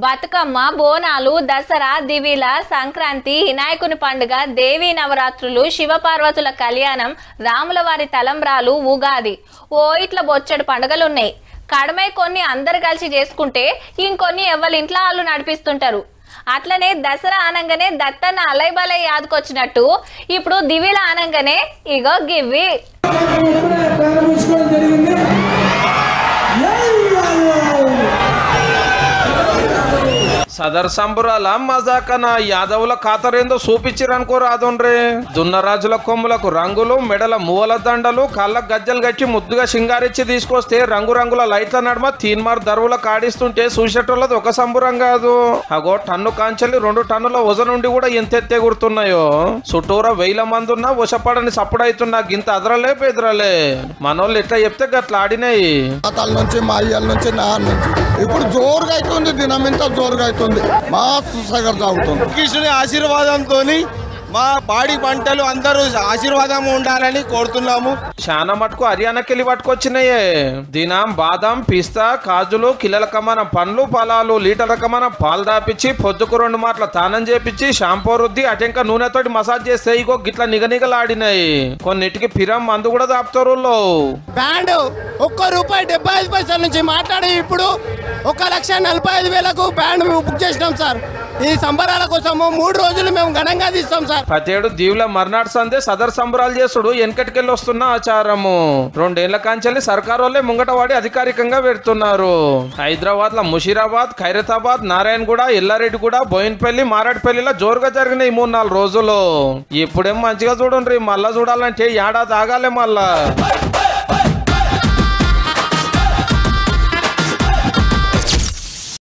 బతుకమ్మ, బోనాలు, దసరా, దివిల, సంక్రాంతి, వినాయకుని పండుగ, దేవీ నవరాత్రులు, శివపార్వతుల కళ్యాణం, రాములవారి తలంబ్రాలు, ఉగాది, ఓ ఇట్లా బొచ్చడు పండుగలున్నాయి. కడమై కొన్ని అందరు కలిసి చేసుకుంటే ఇంకొన్ని ఎవరి ఇంట్లో వాళ్ళు నడిపిస్తుంటారు. అట్లనే దసరా ఆనంగానే దత్తన్న అలైబలై యాదకొచ్చినట్టు ఇప్పుడు దివిల ఆనంగానే ఇగో గివ్వి సదర్ సంబురాల మజాకన యాదవుల ఖాతరేందో చూపించిరనుకో రాదుండ్రే. దున్నరాజుల కొమ్ములకు రంగులు, మెడల మూవల దండలు, కళ్ళ గజ్జలు గట్టి ముద్దుగా సింగారిచ్చి తీసుకొస్తే రంగురంగుల లైట్ల నడుమ తీన్మార్ దరువుల కాడిస్తుంటే చూసేటోళ్ళది ఒక సంబురం కాదు. అగో టన్ను కాంచెల్లి 2 టన్నుల వజనుండి కూడా ఎంత ఎగురుతున్నాయో. చుట్టూర 1000 మంది ఉన్నా వశపడని సప్పుడైతున్నా గింత అదరలే బెదరలే. మనోళ్ళు ఎట్లా చెప్తే గట్లా ఆడినాయి. ఇప్పుడు జోరుగా అవుతుంది, దినం ఇంత జోరుగా అవుతుంది. మస్తు సగర్ తాగుతుంది. కృష్ణుని ఆశీర్వాదంతో మా పాడి పంటలు అందరూ ఆశీర్వాదం ఉండాలని కోరుతున్నాము. చాలా మటుకు హర్యానాకెళ్ళి పట్టుకొచ్చినాయే. దినం బాదం, పిస్తా, కాజులు, కిలోల కమాన పండ్లు, ఫలాలు, లీటర్ రకమైన పాలు దాపించి పొద్దుకు 2 మాటల తానం చేపించి షాంపూ రుద్ది అటెంక నూనెతోటి మసాజ్ చేస్తే ఇగో గిట్ల నిగనిగలాడినాయి. కొన్నిటికి పిరం మందు కూడా దాపుతారు. బ్యాండ్ ₹1.75 నుంచి మాట్లాడి ఇప్పుడు 1,45,000కు బ్యాండ్ బుక్ చేసినాం సార్. ఈ సంబరాల కోసము 3 రోజులు మేము ఘనంగా తీస్తాం సార్. ప్రతేడు దీవుల మర్నాడు సందే సదర్ సంబరాలు చేసుడు వెనకటికెళ్ళి వస్తున్న ఆచారము. 2 ఏళ్ల కాంచెల్లి సర్కారు వాళ్ళే ముంగటవాడి అధికారికంగా పెడుతున్నారు. హైదరాబాద్ లో ముషీరాబాద్, ఖైరతాబాద్, నారాయణగూడ, ఎల్లారెడ్డిగూడ, బోయిన్పల్లి, మారాడ్పల్లిలో జోరుగా జరిగినాయి 3-4 రోజులు. ఇప్పుడేం మంచిగా చూడండి, మళ్ళా చూడాలంటే ఏడాది ఆగాలే మళ్ళా.